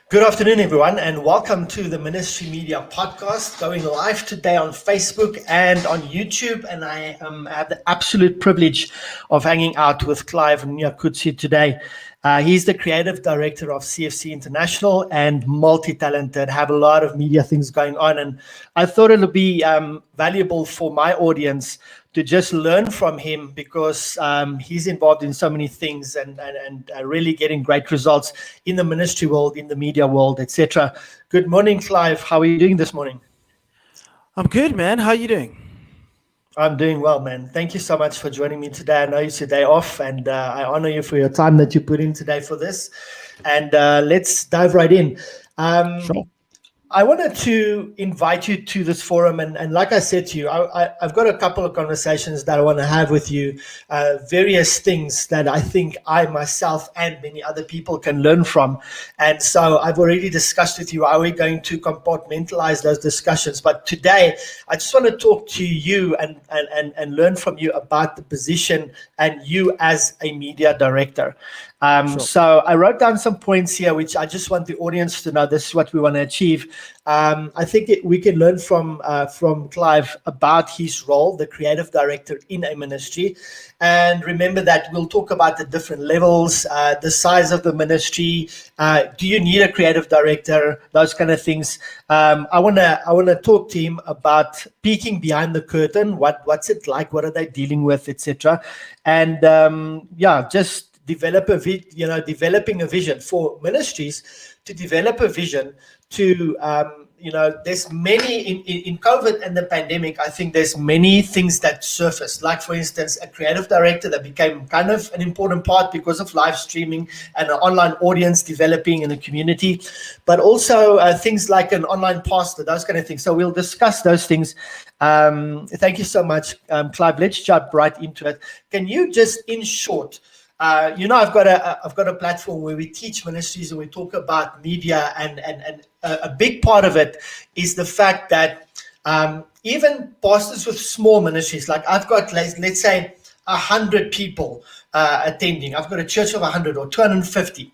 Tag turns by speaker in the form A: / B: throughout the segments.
A: Good afternoon, everyone, and welcome to the Ministry Media Podcast, going live today on Facebook and on YouTube. And I have the absolute privilege of hanging out with Clive Nyakudzi today. He's the creative director of CFC International and multi-talented, have a lot of media things going on. And I thought it would be valuable for my audience to just learn from him because he's involved in so many things and really getting great results in the ministry world, in the media world, etc. Good morning, Clive. How are you doing this morning?
B: I'm good, man. How are you doing?
A: I'm doing well, man. Thank you so much for joining me today. I know it's your day off, and I honor you for your time that you put in today for this. And let's dive right in.
B: Sure.
A: I wanted to invite you to this forum, and like I said to you, I've got a couple of conversations that I want to have with you, various things that I think I myself and many other people can learn from. And so I've already discussed with you how we're going to compartmentalize those discussions. But today, I just want to talk to you and learn from you about the position and you as a media director.
B: Sure.
A: So I wrote down some points here, which I just want the audience to know this is what we want to achieve. I think we can learn from Clive about his role, the creative director in a ministry. And remember that we'll talk about the different levels, the size of the ministry. Do you need a creative director? Those kind of things. I wanna talk to him about peeking behind the curtain. What's it like? What are they dealing with, etc. And just developing a vision for ministries to develop a vision to, there's many in COVID and the pandemic. I think there's many things that surfaced, like, for instance, a creative director that became kind of an important part because of live streaming and an online audience developing in a community, but also things like an online pastor, those kind of things. So we'll discuss those things. Thank you so much, Clive. Let's jump right into it. Can you just, in short, I've got a platform where we teach ministries and we talk about media, and a big part of it is the fact that even pastors with small ministries, like I've got, let's say, 100 people attending. I've got a church of 100 or 250.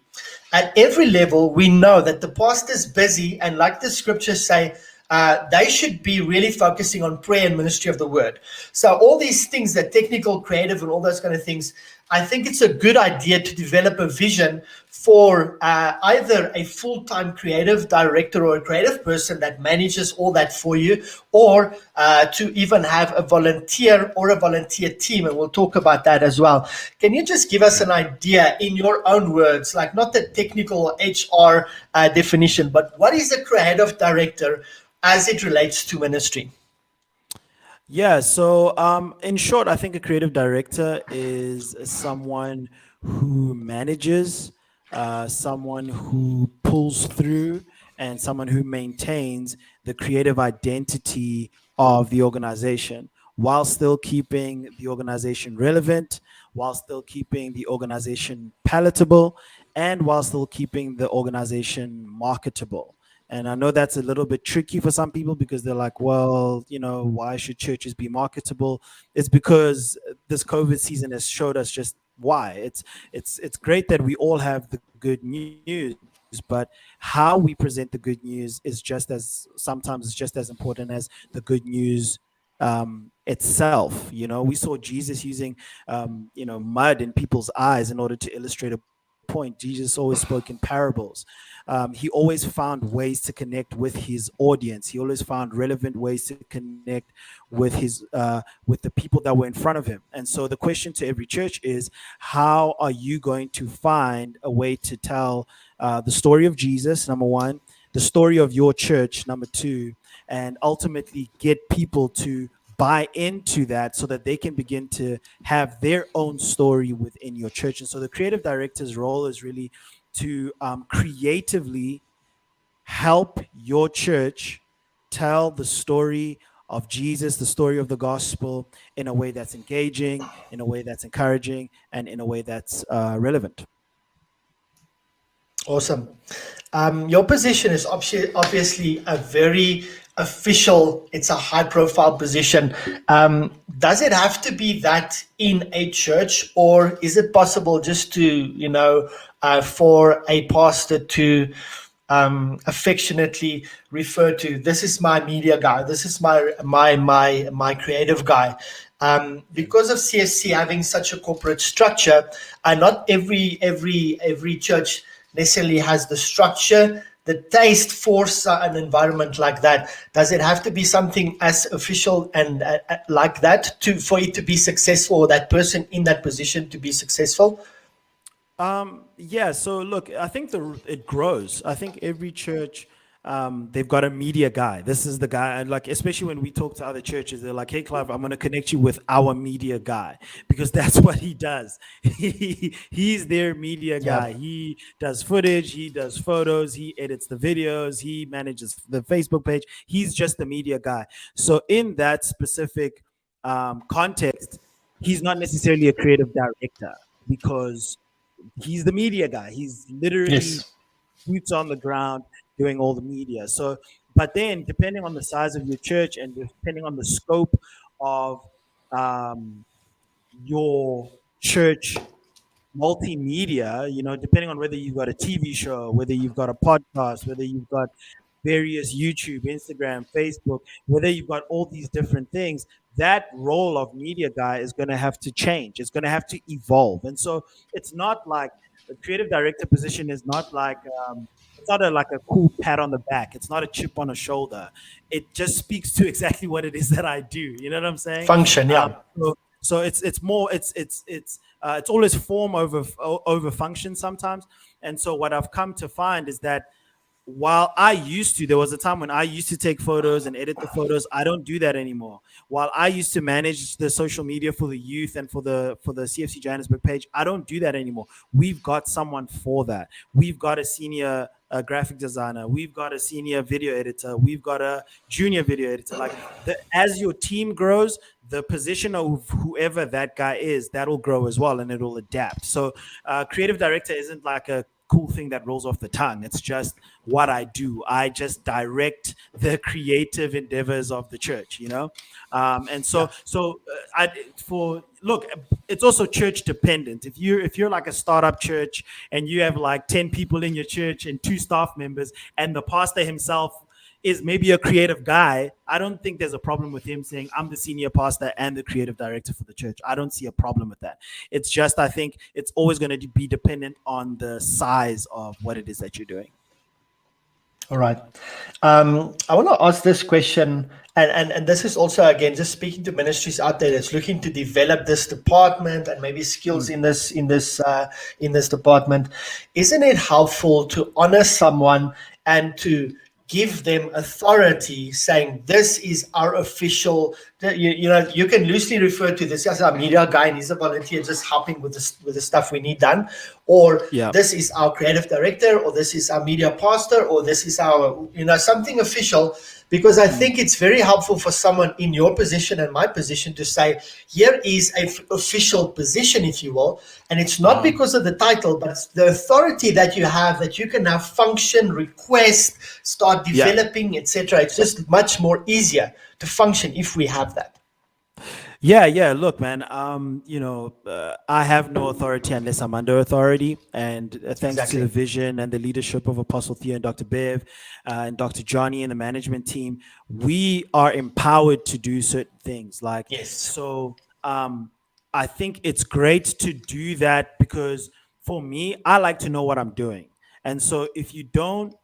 A: At every level, we know that the pastor's busy, and like the scriptures say, they should be really focusing on prayer and ministry of the word. So all these things, that technical, creative, and all those kind of things, I think it's a good idea to develop a vision for either a full-time creative director or a creative person that manages all that for you, or to even have a volunteer or a volunteer team, and we'll talk about that as well. Can you just give us an idea in your own words, like not the technical HR definition, but what is a creative director as it relates to ministry?
B: Yeah. So, in short, I think a creative director is someone who manages, someone who pulls through, and someone who maintains the creative identity of the organization while still keeping the organization relevant, while still keeping the organization palatable, and while still keeping the organization marketable. And I know that's a little bit tricky for some people because they're like, well, why should churches be marketable? It's because this COVID season has showed us just why. It's great that we all have the good news, but how we present the good news is sometimes it's just as important as the good news itself. We saw Jesus using mud in people's eyes in order to illustrate a point. Jesus always spoke in parables. He always found ways to connect with his audience. He always found relevant ways to connect with with the people that were in front of him. And so the question to every church is, how are you going to find a way to tell the story of Jesus, number one, the story of your church, number two, and ultimately get people to buy into that so that they can begin to have their own story within your church. And so the creative director's role is really to creatively help your church tell the story of Jesus, the story of the gospel, in a way that's engaging, in a way that's encouraging, and in a way that's relevant.
A: Awesome. Your position is obviously a very official, it's a high profile position. Does it have to be that in a church, or is it possible just to, for a pastor to affectionately refer to, this is my media guy, this is my creative guy. Because of CSC having such a corporate structure, and not every church necessarily has the structure, the taste for an environment like that. Does it have to be something as official and like that for it to be successful, or that person in that position to be successful?
B: Yeah. So look, I think it grows. I think every church, they've got a media guy. This is the guy, and like especially when we talk to other churches, they're like, "Hey, Clive, I'm going to connect you with our media guy because that's what he does. He's their media
A: Yeah.
B: guy. He does footage, he does photos, he edits the videos, he manages the Facebook page. He's just the media guy. So in that specific context, he's not necessarily a creative director because he's the media guy. He's literally
A: Yes.
B: boots on the ground doing all the media. So, but then depending on the size of your church and depending on the scope of um, your church multimedia, depending on whether you've got a TV show, whether you've got a podcast, whether you've got various YouTube, Instagram, Facebook, whether you've got all these different things, that role of media guy is going to have to change. It's going to have to evolve. And so it's not like the creative director position is not like, it's not like a cool pat on the back. It's not a chip on the shoulder. It just speaks to exactly what it is that I do. You know what I'm saying?
A: Function, yeah.
B: So it's more it's always form over function sometimes. And so what I've come to find is that while there was a time when I used to take photos and edit the photos. I don't do that anymore. While I used to manage the social media for the youth and for the CFC Johannesburg page, I don't do that anymore. We've got someone for that. We've got a senior graphic designer. We've got a senior video editor. We've got a junior video editor. Like as your team grows, the position of whoever that guy is, that'll grow as well, and it'll adapt. So creative director isn't like a cool thing that rolls off the tongue. It's just what I do. I just direct the creative endeavors of the church, and so look, it's also church dependent. If you're like a startup church and you have like 10 people in your church and 2 staff members, and the pastor himself is maybe a creative guy, I don't think there's a problem with him saying, I'm the senior pastor and the creative director for the church. I don't see a problem with that. It's just, I think it's always going to be dependent on the size of what it is that you're doing.
A: All right. I want to ask this question, and this is also, again, just speaking to ministries out there that's looking to develop this department and maybe skills in this department. Isn't it helpful to honor someone and to give them authority, saying this is our official, you can loosely refer to this as our media guy and he's a volunteer just helping with the stuff we need done, or this is our creative director, or this is our media pastor, or this is our something official, because I think it's very helpful for someone in your position and my position to say, here is an official position, if you will, and it's not because of the title, but it's the authority that you have, that you can now function, request, start developing, etc. It's just much more easier to function if we have that.
B: Yeah. Look, man, I have no authority unless I'm under authority. And thanks to the vision and the leadership of Apostle Theo and Dr. Bev and Dr. Johnny and the management team, we are empowered to do certain things. Like, so I think it's great to do that because for me, I like to know what I'm doing. And so if you don't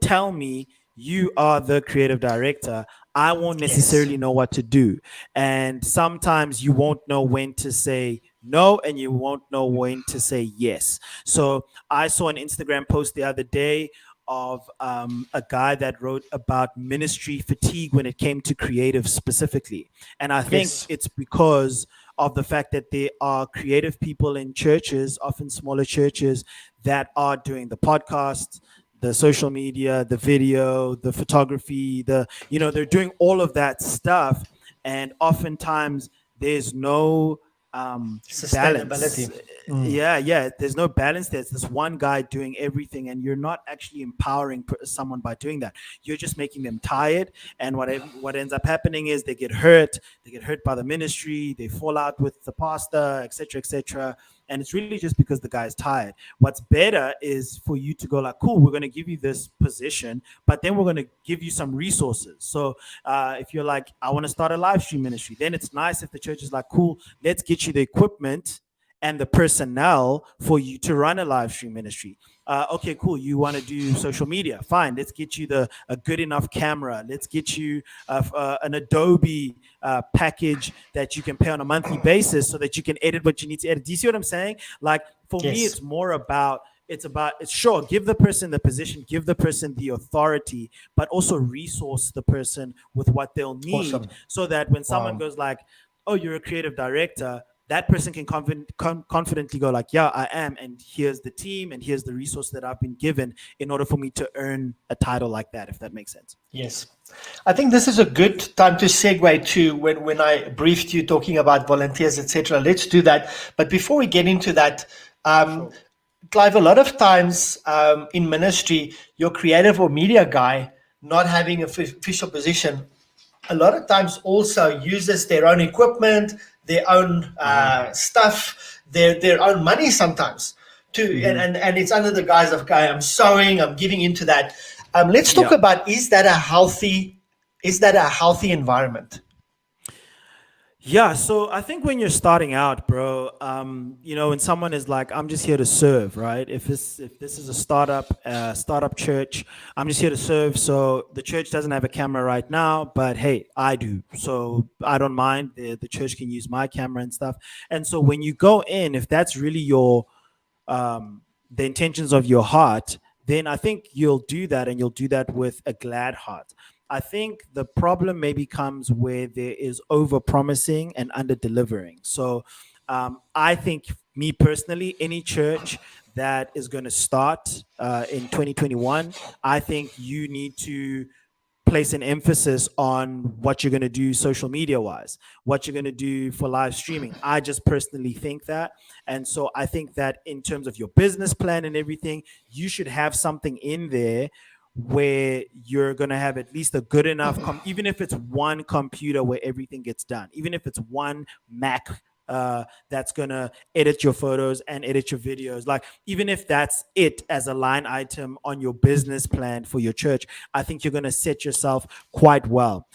B: tell me you are the creative director, I won't necessarily know what to do. And sometimes you won't know when to say no and you won't know when to say yes. So I saw an Instagram post the other day of a guy that wrote about ministry fatigue when it came to creative specifically. And I think it's because of the fact that there are creative people in churches, often smaller churches, that are doing the podcast, the social media, the video, the photography, they're doing all of that stuff. And oftentimes there's no balance. There's no balance. There's this one guy doing everything, and you're not actually empowering someone by doing that. You're just making them tired. And what ends up happening is they get hurt by the ministry, they fall out with the pastor, etc., etc. And it's really just because the guy's tired. What's better is for you to go like, cool, we're going to give you this position, but then we're going to give you some resources. So if you're like, I want to start a live stream ministry, then it's nice if the church is like, cool, let's get you the equipment and the personnel for you to run a live stream ministry. Okay, cool. You want to do social media? Fine. Let's get you a good enough camera. Let's get you an Adobe package that you can pay on a monthly basis so that you can edit what you need to edit. Do you see what I'm saying? Like for me, it's more about it's sure, give the person the position, give the person the authority, but also resource the person with what they'll need so that when someone goes like, oh, you're a creative director, that person can confidently go like, yeah, I am. And here's the team and here's the resource that I've been given in order for me to earn a title like that, if that makes sense.
A: Yes. I think this is a good time to segue to when I briefed you talking about volunteers, etc. Let's do that. But before we get into that, sure. Clive, a lot of times in ministry, your creative or media guy not having an official position, a lot of times also uses their own equipment, their own stuff, their own money sometimes too, and it's under the guise of, okay, I'm sewing, I'm giving into that. Let's talk about, is that a healthy environment?
B: Yeah, so I think when you're starting out, bro, when someone is like, I'm just here to serve, right? If this is a startup church, I'm just here to serve. So the church doesn't have a camera right now, but hey, I do. So I don't mind. The church can use my camera and stuff. And so when you go in, if that's really your the intentions of your heart, then I think you'll do that, and you'll do that with a glad heart. I think the problem maybe comes where there is over promising and under delivering. So I think, me personally, any church that is going to start in 2021, I think you need to place an emphasis on what you're going to do social media wise, what you're going to do for live streaming. I just personally think that. And so I think that in terms of your business plan and everything, you should have something in there where you're going to have at least a good enough, even if it's one computer where everything gets done, even if it's one Mac that's going to edit your photos and edit your videos. Like, even if that's it as a line item on your business plan for your church, I think you're going to set yourself quite well.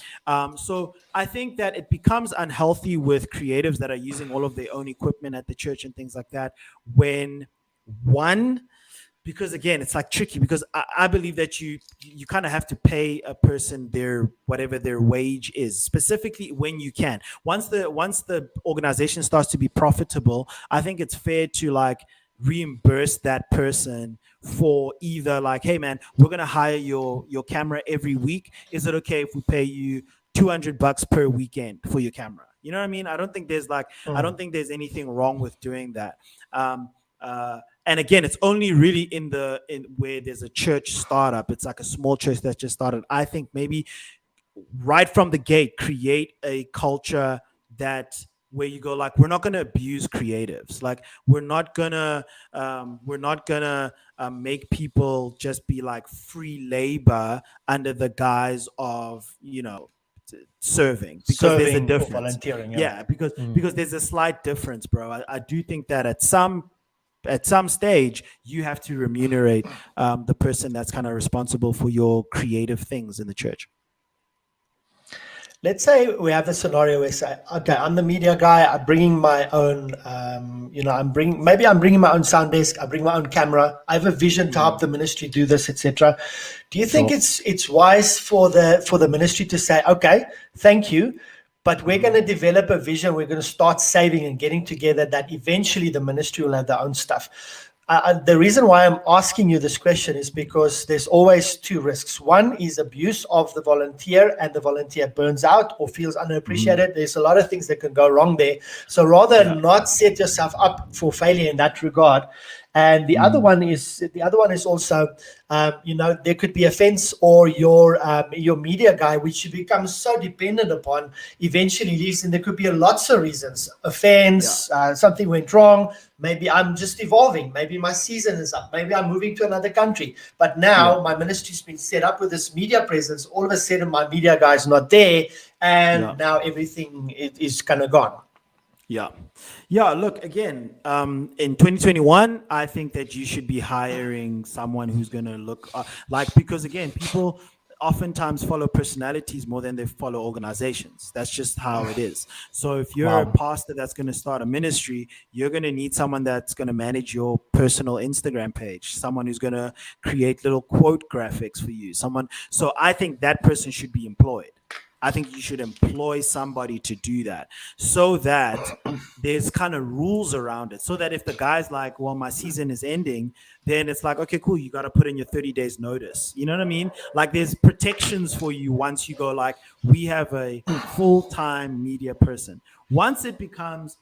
B: So I think that it becomes unhealthy with creatives that are using all of their own equipment at the church and things like that when because again, it's like tricky, because I believe that you kind of have to pay a person whatever their wage is, specifically when you can. Once the organization starts to be profitable, I think it's fair to like reimburse that person for either like, hey man, we're gonna hire your camera every week. Is it okay if we pay you $200 per weekend for your camera? You know what I mean? I don't think there's I don't think there's anything wrong with doing that. And again, it's only really in where there's a church startup. It's like a small church that just started. I think maybe right from the gate, create a culture where you go like, we're not going to abuse creatives. Like, we're not gonna make people just be like free labor under the guise of serving, because there's a difference.
A: Volunteering,
B: because there's a slight difference, bro. I do think that at some stage, you have to remunerate the person that's kind of responsible for your creative things in the church.
A: Let's say we have a scenario where say, okay, I'm the media guy. I'm bringing my own, I'm bringing my own sound desk. I bring my own camera. I have a vision to help the ministry do this, etc. Do you think it's wise for the ministry to say, okay, thank you, but we're going to develop a vision. We're going to start saving and getting together that eventually the ministry will have their own stuff? The reason why I'm asking you this question is because there's always two risks. One is abuse of the volunteer, and the volunteer burns out or feels unappreciated. There's a lot of things that can go wrong there. So rather not set yourself up for failure in that regard. And the other one is also, there could be offense, or your media guy, which you become so dependent upon, eventually leaves. And there could be lots of reasons: offense, something went wrong. Maybe I'm just evolving. Maybe my season is up. Maybe I'm moving to another country. But now my ministry's been set up with this media presence. All of a sudden, my media guy is not there, and now everything is kind of gone.
B: Yeah. Yeah. Look, again, in 2021, I think that you should be hiring someone who's going to look because, again, people oftentimes follow personalities more than they follow organizations. That's just how it is. So if you're a
A: Wow.
B: pastor that's going to start a ministry, you're going to need someone that's going to manage your personal Instagram page, someone who's going to create little quote graphics for you, someone. So I think that person should be employed. I think you should employ somebody to do that so that there's kind of rules around it. So that if the guy's like, well, my season is ending, then it's like, okay, cool, you got to put in your 30 days notice. You know what I mean? Like there's protections for you once you go, like, we have a full time media person. Once it becomes,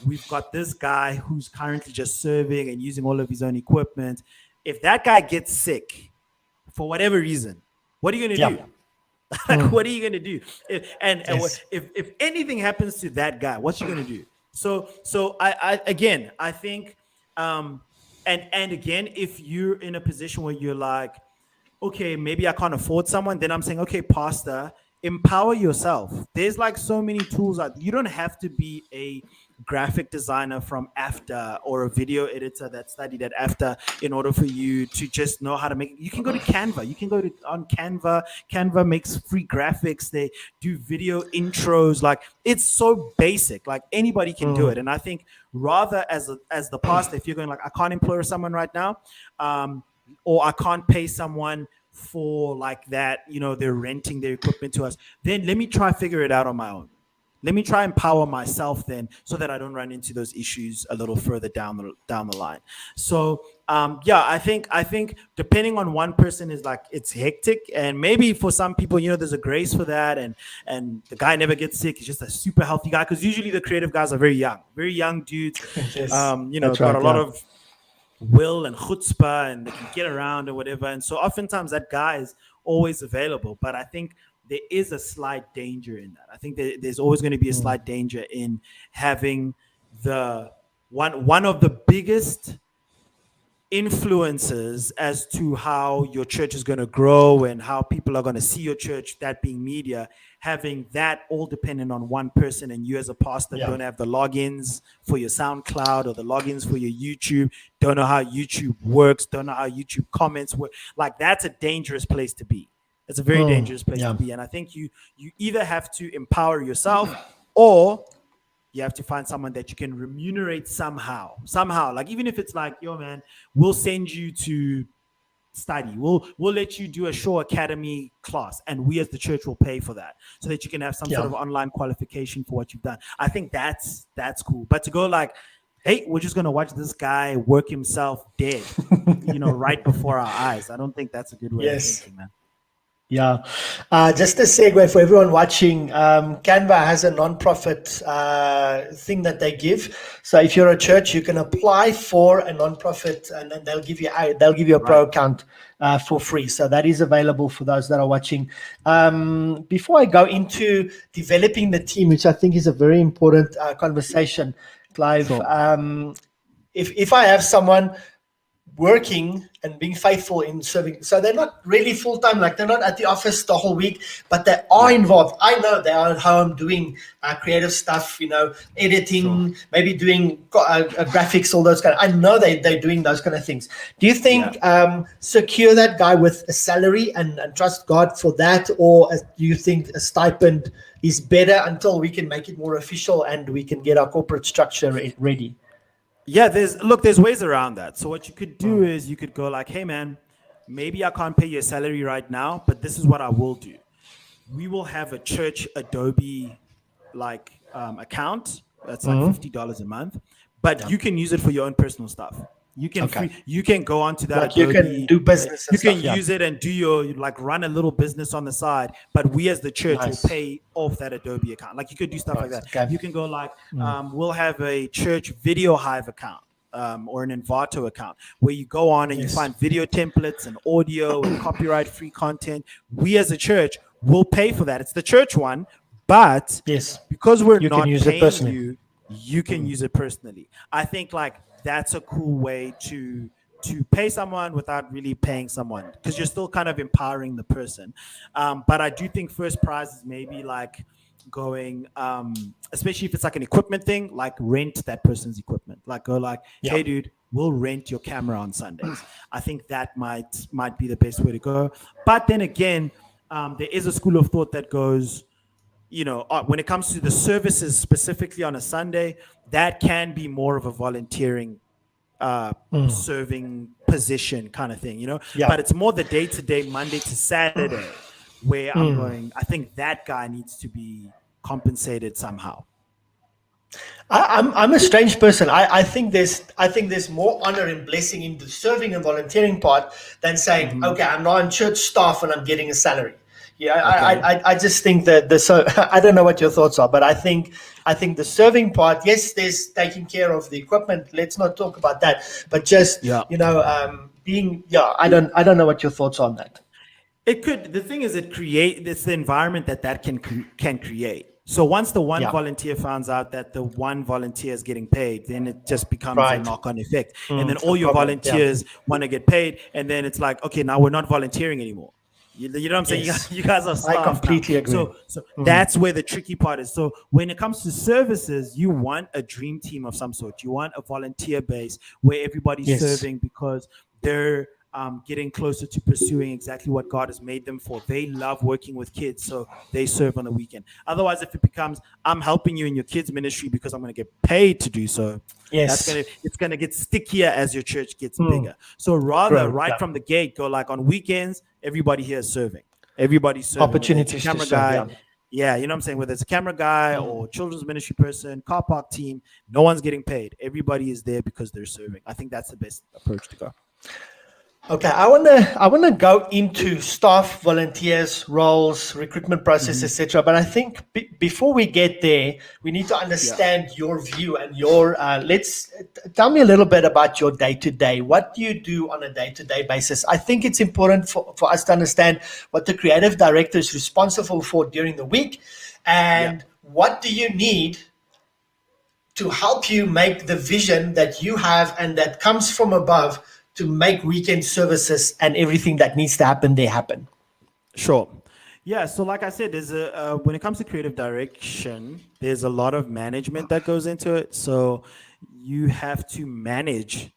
B: we've got this guy who's currently just serving and using all of his own equipment. If that guy gets sick for whatever reason, what are you going to
A: Yeah.
B: do? Like, what are you gonna do?
A: Yes.
B: If anything happens to that guy, what you gonna do? So I think, and again, if you're in a position where you're like, okay, maybe I can't afford someone, then I'm saying, okay, pastor, empower yourself. There's like so many tools out. You don't have to be a graphic designer from AFTA or a video editor that studied at AFTA in order for you to just know how to make it. You can go to Canva. You can go to on Canva. Canva makes free graphics. They do video intros. Like it's so basic. Like anybody can do it. And I think rather as the pastor, if you're going like, I can't employ someone right now, or I can't pay someone for like that, they're renting their equipment to us, then let me try figure it out on my own. Let me try empower myself then so that I don't run into those issues a little further down the line. So yeah, I think depending on one person is like it's hectic, and maybe for some people, there's a grace for that, and the guy never gets sick. He's just a super healthy guy, because usually the creative guys are very young dudes.
A: Yes.
B: Got
A: Right,
B: a lot of will and chutzpah, and they can get around or whatever. And so oftentimes that guy is always available. But I think there is a slight danger in that. I think there's always going to be a slight danger in having the one of the biggest influences as to how your church is going to grow and how people are going to see your church, that being media, having that all dependent on one person, and you as a pastor don't have the logins for your SoundCloud or the logins for your YouTube, don't know how YouTube works, don't know how YouTube comments work. Like that's a dangerous place to be. It's a very dangerous place to be. And I think you either have to empower yourself, or you have to find someone that you can remunerate somehow. Like even if it's like, yo man, we'll send you to study. We'll let you do a Shaw Academy class, and we as the church will pay for that, so that you can have some sort of online qualification for what you've done. I think that's cool. But to go like, hey, we're just gonna watch this guy work himself dead, right before our eyes, I don't think that's a good way of thinking, man.
A: Yeah. Just a segue for everyone watching. Canva has a non-profit thing that they give. So if you're a church, you can apply for a non-profit, and then they'll give you a pro account for free. So that is available for those that are watching. Before I go into developing the team, which I think is a very important conversation, Clive, if I have someone working and being faithful in serving, so they're not really full-time, like they're not at the office the whole week, but they are involved. I know they are at home doing creative stuff, editing, maybe doing graphics, all those kind of, I know they're doing those kind of things. Do you think secure that guy with a salary and trust God for that, or do you think a stipend is better until we can make it more official and we can get our corporate structure ready?
B: Yeah, there's ways around that. So what you could do is you could go like, hey man, maybe I can't pay your salary right now, but this is what I will do. We will have a church Adobe account that's like $50 a month, but you can use it for your own personal stuff. You can go onto that
A: like
B: Adobe,
A: you can do business.
B: You can use it and do your run a little business on the side, but we as the church will pay off that Adobe account. Like you could do stuff like that. Okay. You can go like, we'll have a church Video Hive account. Or an Envato account where you go on and you find video templates and audio and copyright-free content. We as a church will pay for that. It's the church one, but because we're not paying you, you can use it personally. I think that's a cool way to pay someone without really paying someone, because you're still kind of empowering the person. But I do think first prize is maybe like going, especially if it's like an equipment thing, like rent that person's equipment. Like go like,
A: Yeah.
B: hey dude, we'll rent your camera on Sundays. I think that might be the best way to go. But then again, there is a school of thought that goes, when it comes to the services specifically on a Sunday, that can be more of a volunteering serving position kind of thing,
A: Yeah.
B: but it's more the day-to-day Monday to Saturday where I'm going, I think that guy needs to be compensated somehow.
A: I'm a strange person. I think there's more honor and blessing in the serving and volunteering part than saying, okay, I'm not on church staff and I'm getting a salary. Yeah,
B: Okay.
A: I just think that so I don't know what your thoughts are, but I think the serving part, yes, there's taking care of the equipment. Let's not talk about that, but just
B: Yeah.
A: being I don't know what your thoughts are on that.
B: The thing is, it's the environment that can create. So once the one volunteer finds out that the one volunteer is getting paid, then it just becomes a knock-on effect. And then all your volunteers want to get paid. And then it's like, okay, now we're not volunteering anymore. You know what I'm saying?
A: Yes.
B: You guys are staff
A: I completely
B: now.
A: agree.
B: So that's where the tricky part is. So when it comes to services, you want a dream team of some sort. You want a volunteer base where everybody's serving because they're getting closer to pursuing exactly what God has made them for. They love working with kids, so they serve on the weekend. Otherwise, if it becomes, I'm helping you in your kids' ministry because I'm going to get paid to do so, it's going to get stickier as your church gets bigger. So rather, from the gate, go like on weekends, everybody here is serving. Everybody's serving.
A: Opportunities
B: camera
A: to serve,
B: guy. Yeah, you know what I'm saying? Whether it's a camera guy or children's ministry person, car park team, no one's getting paid. Everybody is there because they're serving. I think that's the best approach to go.
A: Okay, I wanna go into staff, volunteers, roles, recruitment process, etc. But I think before we get there, we need to understand your view and your. Tell me a little bit about your day to day. What do you do on a day to day basis? I think it's important for us to understand what the creative director is responsible for during the week, and what do you need to help you make the vision that you have and that comes from above to make weekend services and everything that needs to happen there happen.
B: Sure. Yeah. So like I said, there's when it comes to creative direction, there's a lot of management that goes into it. So you have to manage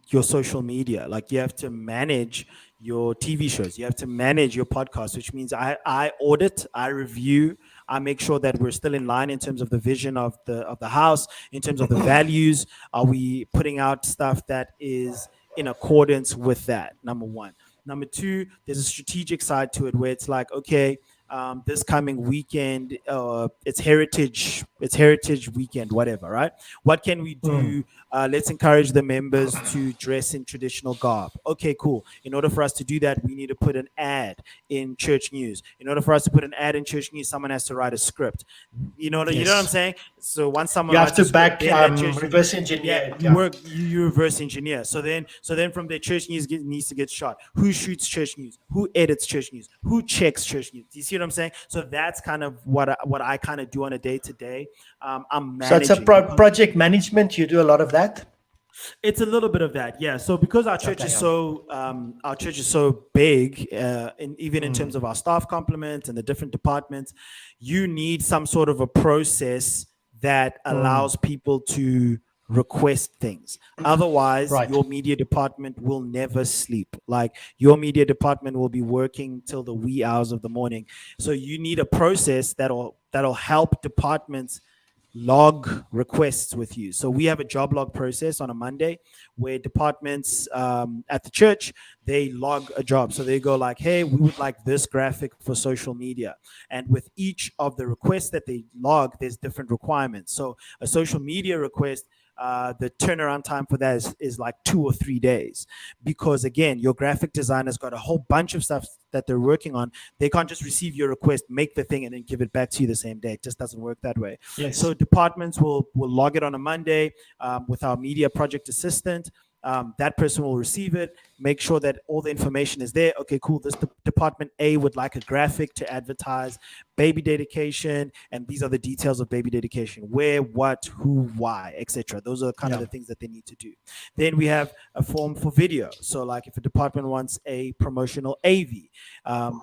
B: your social media. Like you have to manage your TV shows. You have to manage your podcast, which means I audit, I review, I make sure that we're still in line in terms of the vision of the house, in terms of the values. Are we putting out stuff that is in accordance with that? Number one. Number two, there's a strategic side to it where it's like, okay, this coming weekend, it's heritage weekend, whatever, right? What can we do? Let's encourage the members to dress in traditional garb. Okay, cool. In order for us to do that, we need to put an ad in church news. In order for us to put an ad in church news, someone has to write a script. You know what I'm saying? So once someone
A: you have to back reverse engineer.
B: You reverse engineer. So then from there, church news needs to get shot. Who shoots church news? Who edits church news? Who checks church news? Do you see what I'm saying? So that's kind of what I kind of do on a day to day. I'm managing.
A: So it's a project management. You do a lot of that.
B: It's a little bit of that, yeah. So because our church is so big, and even in terms of our staff complement and the different departments, you need some sort of a process that allows people to request things. Otherwise, your media department will never sleep. Like your media department will be working till the wee hours of the morning. So you need a process that'll help departments log requests with you. So we have a job log process on a Monday where departments at the church, they log a job. So they go like, hey, we would like this graphic for social media. And with each of the requests that they log, there's different requirements. So a social media request, the turnaround time for that is like 2 or 3 days, because again, your graphic designer's got a whole bunch of stuff that they're working on. They can't just receive your request, make the thing, and then give it back to you the same day. It just doesn't work that way. Yes. So departments will log it on a Monday with our media project assistant. that person will receive it, make sure that all the information is there. Okay, cool. This department A would like a graphic to advertise baby dedication, and these are the details of baby dedication: where, what, who, why, etc. Those are kind of the things that they need to do. Then we have a form for video. So like if a department wants a promotional AV,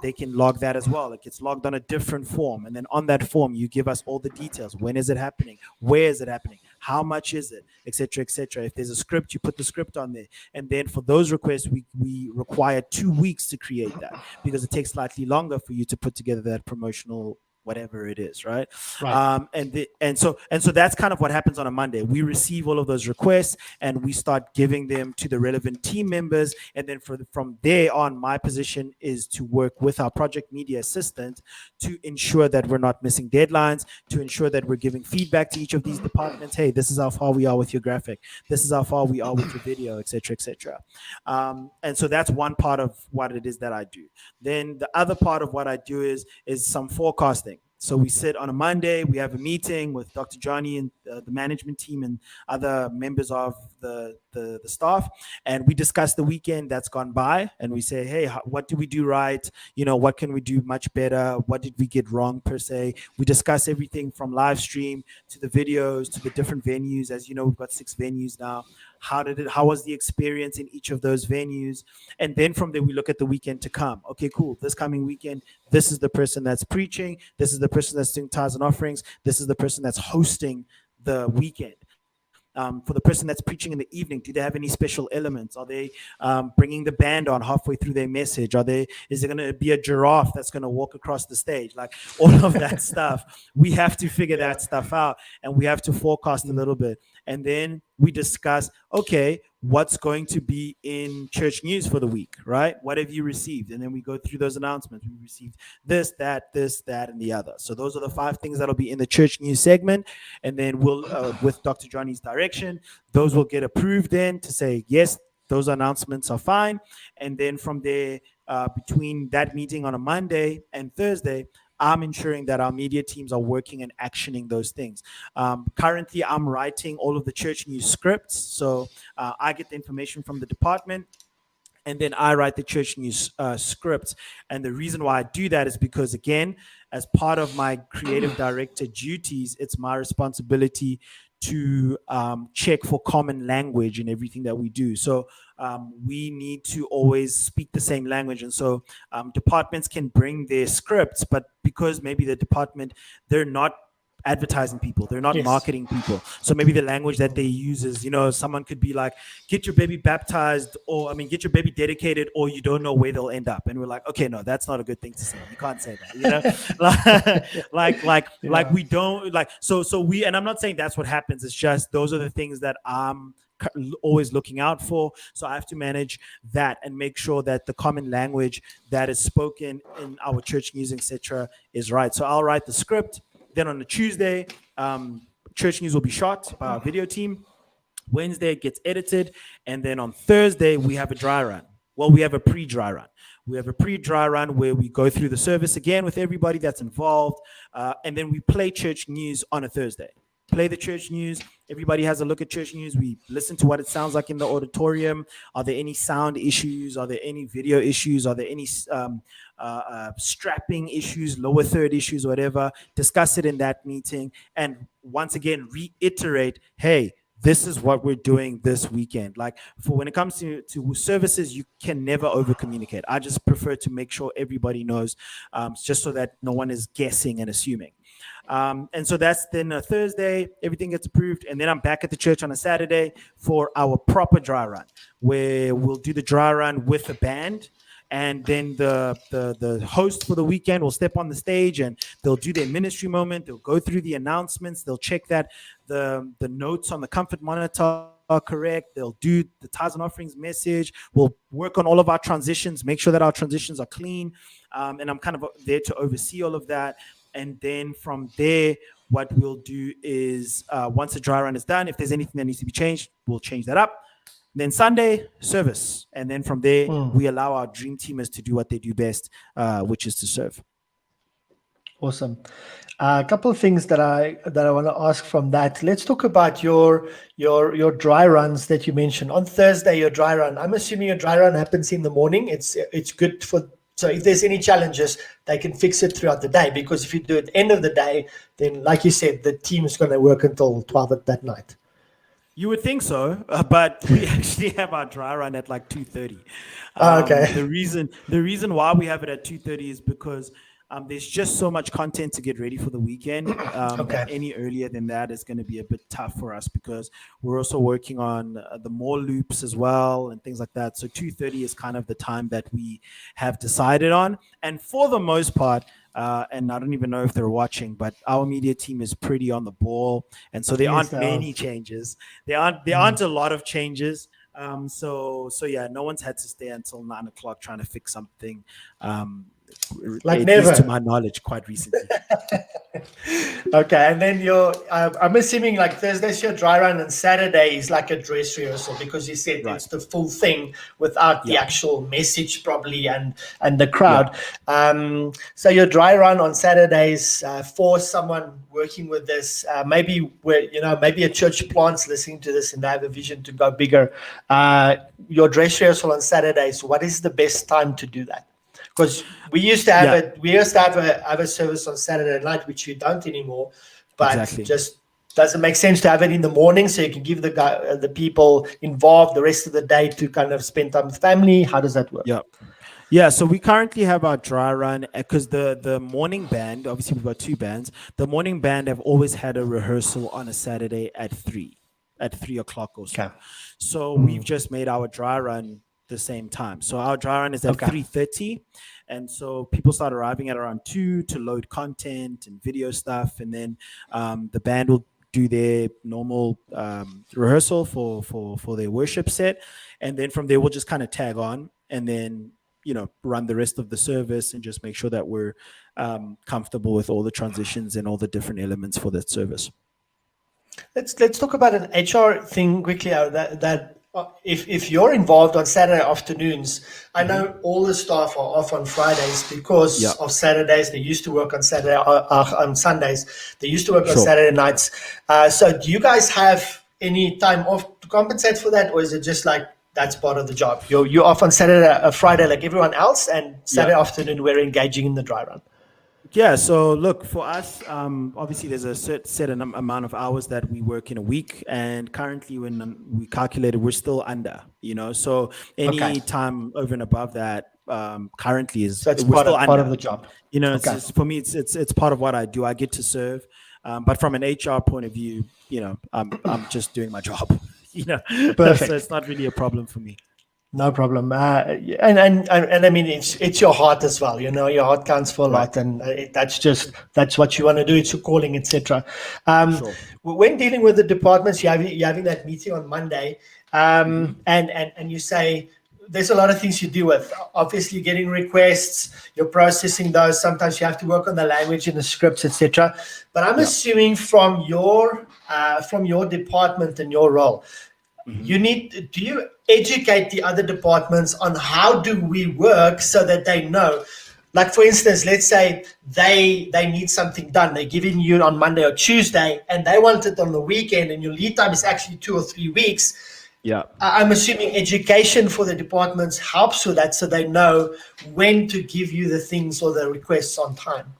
B: they can log that as well. It gets logged on a different form, and then on that form you give us all the details: when is it happening, where is it happening, how much is it, etc., etc. If there's a script, you put the script on there. And then for those requests, we require 2 weeks to create that, because it takes slightly longer for you to put together that promotional whatever it is, right? And so that's kind of what happens on a Monday. We receive all of those requests and we start giving them to the relevant team members, and then from there on, my position is to work with our project media assistant to ensure that we're not missing deadlines, to ensure that we're giving feedback to each of these departments. Hey, this is how far we are with your graphic, this is how far we are with your video, etc., etc. And so that's one part of what it is that I do. Then the other part of what I do is some forecasting. So we sit on a Monday, we have a meeting with Dr. Johnny and the management team and other members of the staff, and we discuss the weekend that's gone by, and we say, hey, what do we do right? What can we do much better? What did we get wrong per se? We discuss everything from live stream to the videos to the different venues. As you know, we've got 6 venues now. How was the experience in each of those venues? And then from there, we look at the weekend to come. Okay, cool. This coming weekend, this is the person that's preaching. This is the person that's doing tithes and offerings. This is the person that's hosting the weekend. For the person that's preaching in the evening, do they have any special elements? Are they bringing the band on halfway through their message? Is there going to be a giraffe that's going to walk across the stage? Like all of that stuff, we have to figure that stuff out, and we have to forecast a little bit. And then we discuss, okay, what's going to be in church news for the week, right? What have you received? And then we go through those announcements. We received this, that, and the other. So those are the 5 things that'll be in the church news segment. And then we'll, with Dr. Johnny's direction, those will get approved then to say, yes, those announcements are fine. And then from there, between that meeting on a Monday and Thursday, I'm ensuring that our media teams are working and actioning those things. Currently, I'm writing all of the church news scripts. So I get the information from the department, and then I write the church news script. And the reason why I do that is because, again, as part of my creative director duties, it's my responsibility to check for common language in everything that we do. So we need to always speak the same language. And so departments can bring their scripts, but because maybe the department, they're not advertising people, they're not marketing people, so maybe the language that they use is, someone could be like, get your baby baptized, or get your baby dedicated, or you don't know where they'll end up. And we're like, okay, no, that's not a good thing to say. You can't say that, like we don't like, so we, and I'm not saying that's what happens, it's just those are the things that I'm always looking out for. So I have to manage that and make sure that the common language that is spoken in our church news, etc., is right. So I'll write the script. Then on a Tuesday, church news will be shot by our video team. Wednesday it gets edited. And then on Thursday, we have a dry run. Well, we have a pre-dry run. We have a pre-dry run where we go through the service again with everybody that's involved. And then we play church news on a Thursday. Play the church news. Everybody has a look at church news. We listen to what it sounds like in the auditorium. Are there any sound issues? Are there any video issues? Are there any strapping issues, lower third issues, whatever? Discuss it in that meeting. And once again, reiterate, hey, this is what we're doing this weekend. Like for when it comes to services, you can never over communicate. I just prefer to make sure everybody knows, just so that no one is guessing and assuming. And so that's then a Thursday, everything gets approved. And then I'm back at the church on a Saturday for our proper dry run, where we'll do the dry run with a band. And then the host for the weekend will step on the stage and they'll do their ministry moment. They'll go through the announcements. They'll check that the notes on the comfort monitor are correct. They'll do the tithes and offerings message. We'll work on all of our transitions, make sure that our transitions are clean. And I'm kind of there to oversee all of that. And then from there, what we'll do is once the dry run is done, if there's anything that needs to be changed, we'll change that up. Then Sunday, service. And then from there, we allow our dream teamers to do what they do best, which is to serve.
A: Awesome. A couple of things that I want to ask from that. Let's talk about your dry runs that you mentioned on Thursday. Your dry run. I'm assuming your dry run happens in the morning. It's good for, so if there's any challenges, they can fix it throughout the day. Because if you do it end of the day, then like you said, the team is going to work until 12 at that night.
B: You would think so, but we actually have our dry run at like 2:30.
A: Okay.
B: The reason why we have it at 2:30 is because there's just so much content to get ready for the weekend
A: Okay.
B: that any earlier than that is going to be a bit tough for us because we're also working on the more loops as well and things like that. So 2:30 is kind of the time that we have decided on, and for the most part. And I don't even know if they're watching, but our media team is pretty on the ball, and so there
A: Yes,
B: aren't
A: they are.
B: many changes. There aren't a lot of changes. So yeah, no one's had to stay until 9 o'clock trying to fix something.
A: Like
B: at
A: never.
B: least to my knowledge, quite recently.
A: Okay, and then I'm assuming like Thursday's your dry run and Saturday is like a dress rehearsal because you said
B: Right.
A: it's the full thing without the
B: Yeah.
A: actual message probably and the crowd. So your dry run on Saturdays for someone working with this, maybe maybe a church plant's listening to this and they have a vision to go bigger. Your dress rehearsal on Saturdays, what is the best time to do that? Because we used to have a service on Saturday night, which you don't anymore. But
B: Exactly.
A: just doesn't make sense to have it in the morning, so you can give the people involved the rest of the day to kind of spend time with family. How does that work?
B: Yeah, so we currently have our dry run because the morning band, obviously we've got two bands. The morning band have always had a rehearsal on a Saturday at 3 o'clock or so.
A: Okay.
B: So we've just made our dry run the same time. So our dry run is at 3:30, and so people start arriving at around 2 to load content and video stuff, and then the band will do their normal rehearsal for their worship set, and then from there we'll just kind of tag on and then run the rest of the service and just make sure that we're comfortable with all the transitions and all the different elements for that service.
A: Let's talk about an HR thing quickly. If you're involved on Saturday afternoons, I know all the staff are off on Fridays because of Saturdays. They used to work on on Sundays. They used to work on Saturday nights. So do you guys have any time off to compensate for that, or is it just like that's part of the job? You're off on Saturday, Friday like everyone else, and Saturday afternoon we're engaging in the dry run.
B: Yeah, so look, for us, obviously there's a set amount of hours that we work in a week, and currently when we calculated, we're still under, so any time over and above that currently is
A: so it's
B: part
A: of the job.
B: It's just, for me, it's part of what I do. I get to serve, but from an HR point of view, I'm just doing my job,
A: Perfect.
B: So it's not really a problem for me.
A: No problem. And I mean, it's your heart as well. Your heart counts for a lot, and that's what you want to do. It's your calling, etc. When dealing with the departments, you're having that meeting on Monday, and you say there's a lot of things you deal with. Obviously, you're getting requests, you're processing those. Sometimes you have to work on the language and the scripts, etc. But I'm assuming from your department and your role, do you educate the other departments on how do we work so that they know? Like, for instance, let's say they need something done. They're giving you on Monday or Tuesday, and they want it on the weekend, and your lead time is actually 2 or 3 weeks.
B: Yeah,
A: I'm assuming education for the departments helps with that, so they know when to give you the things or the requests on time.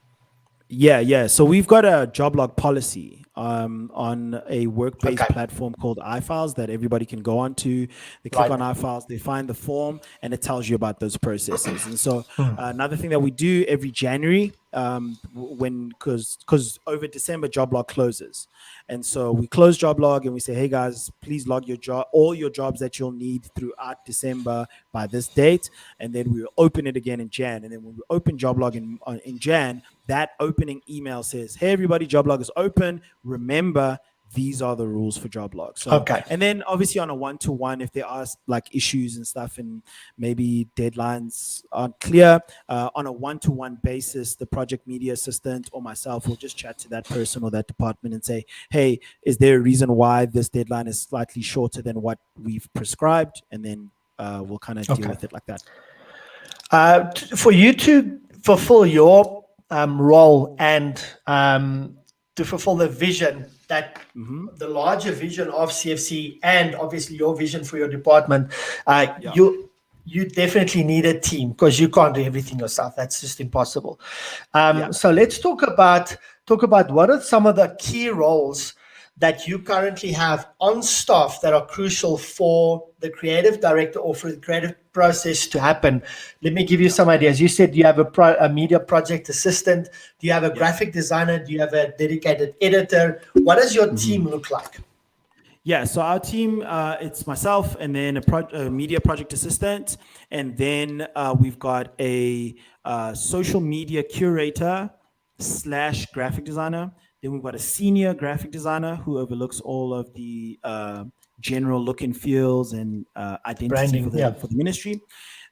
B: Yeah. So we've got a job log policy on a work-based platform called iFiles that everybody can go onto. They click on iFiles, they find the form, and it tells you about those processes. And so another thing that we do every January, because over December job log closes, and so we close job log and we say, hey guys, please log all your jobs that you'll need throughout December by this date, and then we'll open it again in Jan. And then when we open job log in Jan, that opening email says, hey everybody, job log is open. Remember, these are the rules for job log. So, and then obviously on a one-to-one, if there are like issues and stuff and maybe deadlines aren't clear, on a one-to-one basis, the project media assistant or myself will just chat to that person or that department and say, hey, is there a reason why this deadline is slightly shorter than what we've prescribed? And then we'll kind of deal with it like that.
A: For you to fulfill your role and to fulfill the vision that the larger vision of CFC and obviously your vision for your department, you definitely need a team because you can't do everything yourself. That's just impossible. So let's talk about what are some of the key roles that you currently have on staff that are crucial for the creative director or for the creative process to happen. Let me give you some ideas. You said you have a media project assistant. Do you have a graphic designer? Do you have a dedicated editor? What does your team look like?
B: Yeah, so our team, it's myself and then a media project assistant. And then we've got a social media curator / graphic designer. Then we've got a senior graphic designer who overlooks all of the general look and feels and identity
A: Branding,
B: for the ministry.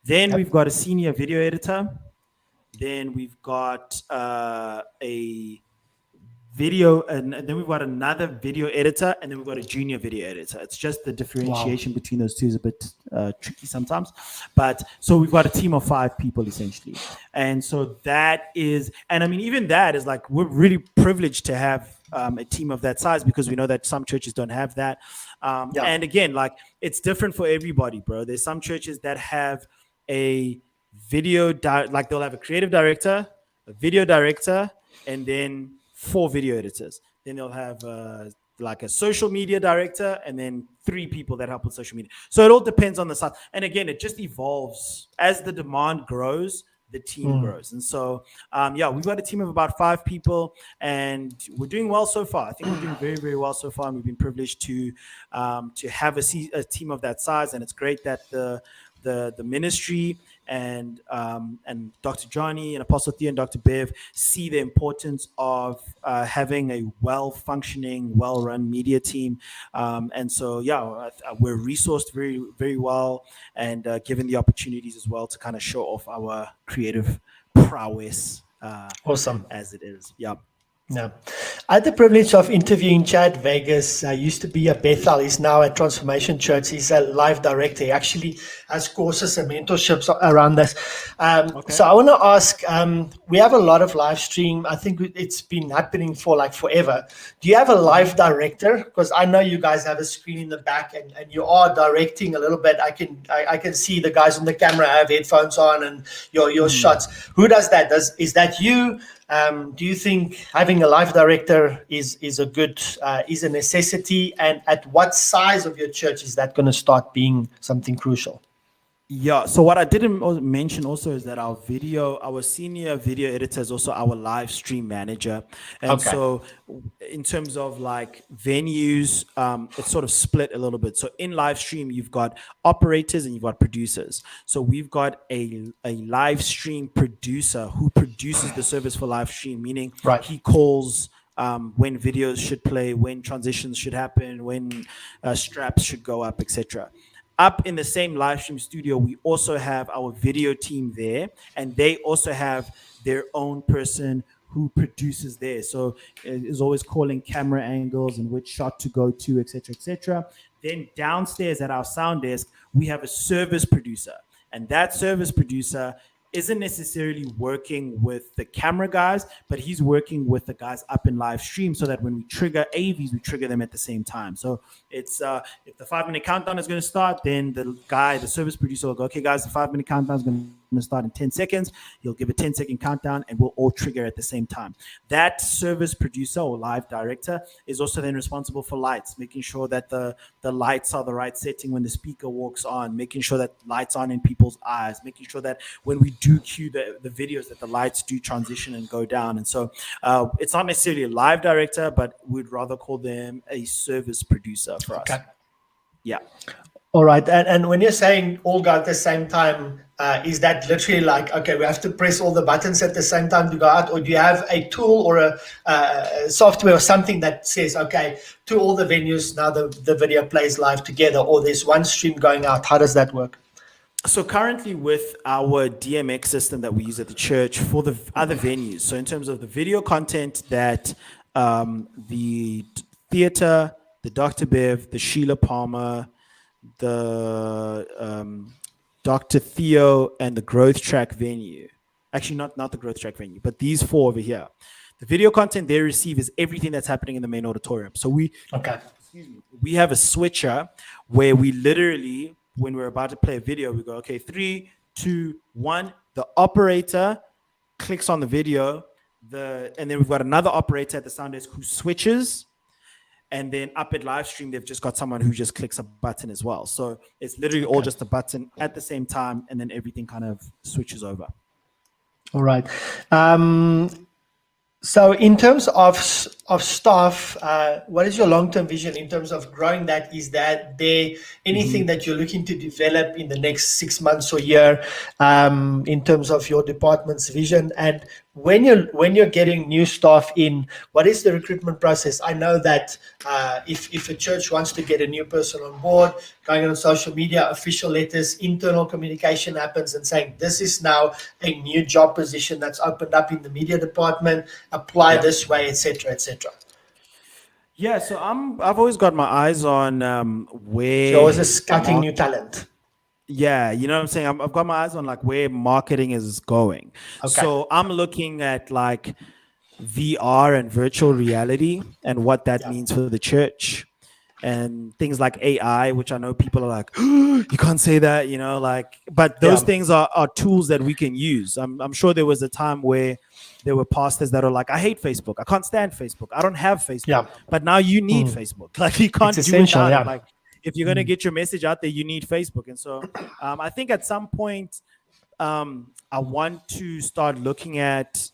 B: Then we've got a senior video editor. Then we've got a video, and then we've got another video editor, and then we've got a junior video editor. It's just the differentiation between those two is a bit tricky sometimes. But so we've got a team of 5 people essentially. And so that is, and I mean, even that is like, we're really privileged to have a team of that size because we know that some churches don't have that. And again, like it's different for everybody, bro. There's some churches that have a like they'll have a creative director, a video director, and then 4 video editors. Then they'll have like a social media director and then 3 people that help with social media. So it all depends on the size. And again, it just evolves as the demand grows, the team grows. And so, we've got a team of about 5 people and we're doing well so far. I think we're doing very, very well so far. And we've been privileged to have a team of that size. And it's great that the ministry and Dr. Johnny and Apostle Theo and Dr. Bev see the importance of having a well-functioning, well-run media team. And so, we're resourced very, very well and given the opportunities as well to kind of show off our creative prowess.
A: Awesome.
B: As it is. Yeah.
A: No. I had the privilege of interviewing Chad Vegas. Used to be at Bethel. He's now at Transformation Church. He's a live director. He actually has courses and mentorships around this. So I want to ask, we have a lot of live stream. I think it's been happening for like forever. Do you have a live director? Because I know you guys have a screen in the back and you are directing a little bit. I can see the guys on the camera have headphones on and your shots. Who does that? Is that you? Do you think having a live director is a necessity, and at what size of your church is that going to start being something crucial?
B: Yeah. So what I didn't mention also is that our senior video editor is also our live stream manager. And so in terms of like venues, it's sort of split a little bit. So in live stream, you've got operators and you've got producers. So we've got a live stream producer who produces the service for live stream, meaning he calls when videos should play, when transitions should happen, when straps should go up, etc. Up in the same live stream studio, we also have our video team there, and they also have their own person who produces there. So is always calling camera angles and which shot to go to, etc., etc. Then downstairs at our sound desk, we have a service producer, and that service producer isn't necessarily working with the camera guys, but he's working with the guys up in live stream so that when we trigger AVs, we trigger them at the same time. So it's if the 5-minute countdown is going to start, then the service producer will go, okay, guys, the 5-minute countdown is going to start in 10 seconds. He'll give a 10-second countdown and we'll all trigger at the same time. That service producer or live director is also then responsible for lights, making sure that the lights are the right setting when the speaker walks on, making sure that lights aren't in people's eyes, making sure that when we do cue the videos that the lights do transition and go down. And so it's not necessarily a live director, but we'd rather call them a service producer for us. Yeah.
A: All right. And when you're saying all go at the same time, is that literally like, okay, we have to press all the buttons at the same time to go out? Or do you have a tool or a software or something that says, okay, to all the venues, now the video plays live together, or there's one stream going out? How does that work?
B: So currently with our DMX system that we use at the church for the other venues, so in terms of the video content that the theater, the Dr. Bev, the Sheila Palmer, the Dr. Theo, and the Growth Track venue Actually, not the growth track venue, but these 4 over here. The video content they receive is everything that's happening in the main auditorium. So
A: Okay.
B: we have a switcher where we literally, when we're about to play a video, we go, okay, 3, 2, 1. The operator clicks on the video, and then we've got another operator at the sound desk who switches. And then up at live stream, they've just got someone who just clicks a button as well. So it's literally all just a button at the same time, and then everything kind of switches over.
A: All right. So in terms of staff, what is your long-term vision in terms of growing that? Is that there anything that you're looking to develop in the next 6 months or year in terms of your department's vision? And when you're getting new staff in, what is the recruitment process? I know that if a church wants to get a new person on board, going on social media, official letters, internal communication happens and saying, this is now a new job position that's opened up in the media department, apply this way, etc., etc.
B: Yeah, so I've always got my eyes on where.
A: So always just scouting new talent.
B: Yeah, you know what I'm saying? I've got my eyes on like where marketing is going.
A: Okay.
B: So I'm looking at like VR and virtual reality and what that means for the church, and things like AI, which I know people are like, you can't say that, you know, like, but those things are tools that we can use. I'm sure there was a time where there were pastors that are like, I hate Facebook. I can't stand Facebook. I don't have Facebook. But now you need Facebook. Like you can't do it without it. Like if you're going to get your message out there, you need Facebook. And so I think at some point I want to start looking at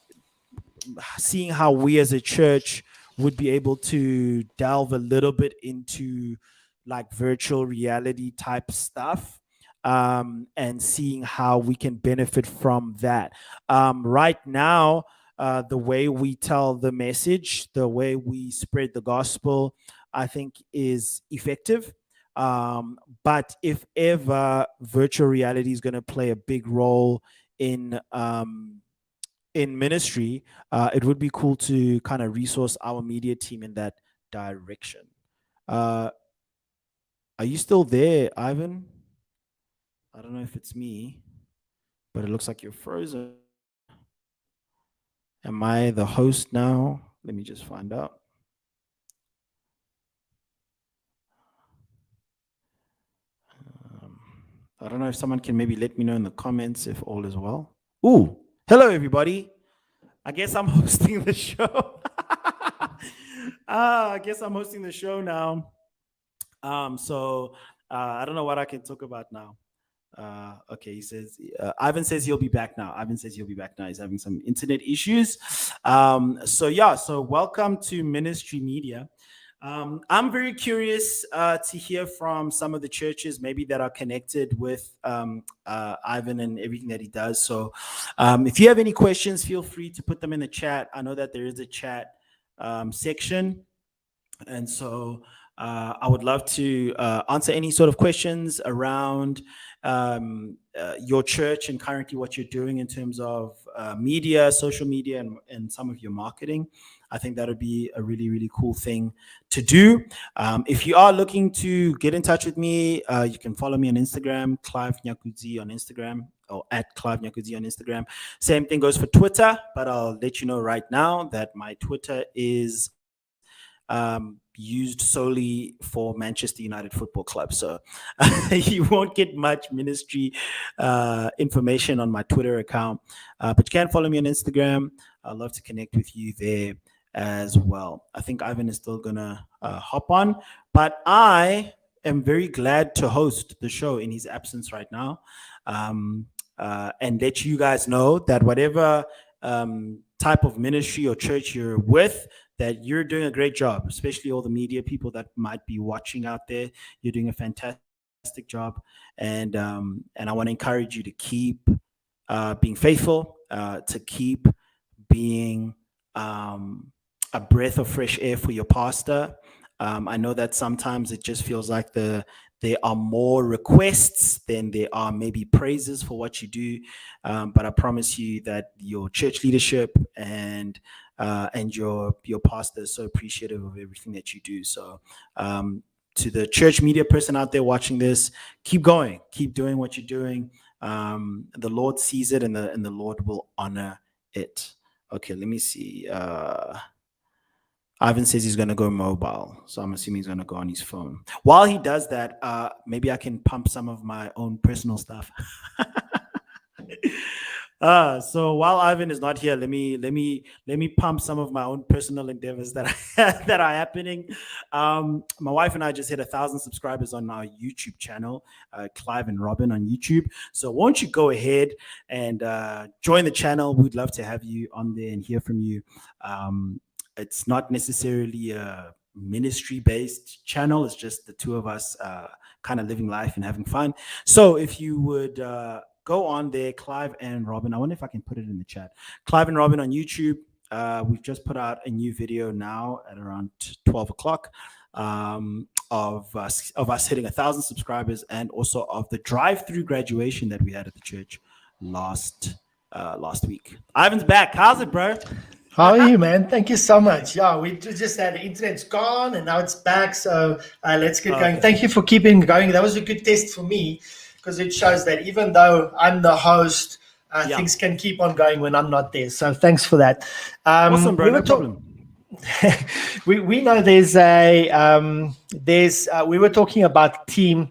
B: seeing how we as a church would be able to delve a little bit into like virtual reality type stuff, and seeing how we can benefit from that. Right now, the way we tell the message, the way we spread the gospel, I think is effective. But if ever virtual reality is going to play a big role in ministry, it would be cool to kind of resource our media team in that direction. Are you still there, Ivan? I don't know if it's me, but it looks like you're frozen. Am I the host now? Let me just find out. I don't know if someone can maybe let me know in the comments if all is well. Ooh, hello everybody. I guess I'm hosting the show. I guess I'm hosting the show now. So I don't know what I can talk about now. Okay, he says, Ivan says he'll be back now. Ivan says he'll be back now. He's having some internet issues. So welcome to Ministry Media. I'm very curious to hear from some of the churches maybe that are connected with Ivan and everything that he does. So if you have any questions, feel free to put them in the chat. I know that there is a chat section. And so I would love to answer any sort of questions around your church and currently what you're doing in terms of media, social media, and some of your marketing. I think that would be a really, really cool thing to do. If you are looking to get in touch with me, you can follow me on Instagram, Clive Nyakudzi on Instagram, or at Clive Nyakudzi on Instagram. Same thing goes for Twitter, but I'll let you know right now that my Twitter is used solely for Manchester United Football Club. So you won't get much ministry information on my Twitter account, but you can follow me on Instagram. I'd love to connect with you there as well. I think Ivan is still gonna hop on, but I am very glad to host the show in his absence right now, and let you guys know that whatever type of ministry or church you're with, that you're doing a great job, especially all the media people that might be watching out there. You're doing a fantastic job, and I want to encourage you to keep being faithful, to keep being a breath of fresh air for your pastor. I know that sometimes it just feels like there are more requests than there are maybe praises for what you do, but I promise you that your church leadership and your pastor is so appreciative of everything that you do. So to the church media person out there watching this, keep going, keep doing what you're doing. The Lord sees it, and the Lord will honor it. Okay, let me see. Ivan says he's going to go mobile, so I'm assuming he's going to go on his phone. While he does that, maybe I can pump some of my own personal stuff. So while Ivan is not here, let me pump some of my own personal endeavors that that are happening. My wife and I just hit 1,000 subscribers on our YouTube channel, Clive and Robin on YouTube. So won't you go ahead and join the channel? We'd love to have you on there and hear from you. It's not necessarily a ministry-based channel. It's just the two of us kind of living life and having fun. So if you would go on there, Clive and Robin. I wonder if I can put it in the chat. Clive and Robin on YouTube. We've just put out a new video now at around 12 o'clock of us hitting 1,000 subscribers, and also of the drive-through graduation that we had at the church last week. Ivan's back. How's it, bro?
A: How are you, man? Thank you so much. Yeah, we just had the internet's gone and now it's back. So let's get going. Thank you for keeping going. That was a good test for me, because it shows that even though I'm the host, things can keep on going when I'm not there. So thanks for that.
B: Awesome, bro. No problem.
A: we know we were talking about team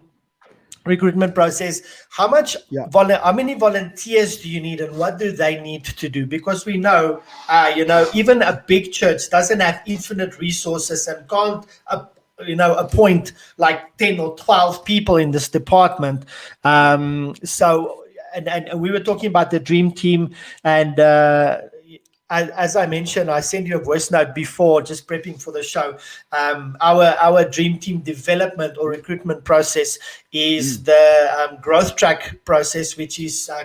A: recruitment process. How many volunteers do you need, and what do they need to do? Because we know, even a big church doesn't have infinite resources and can't, appoint like 10 or 12 people in this department. So we were talking about the dream team, and as I mentioned, I sent you a voice note before, just prepping for the show. Our dream team development or recruitment process is the growth track process, which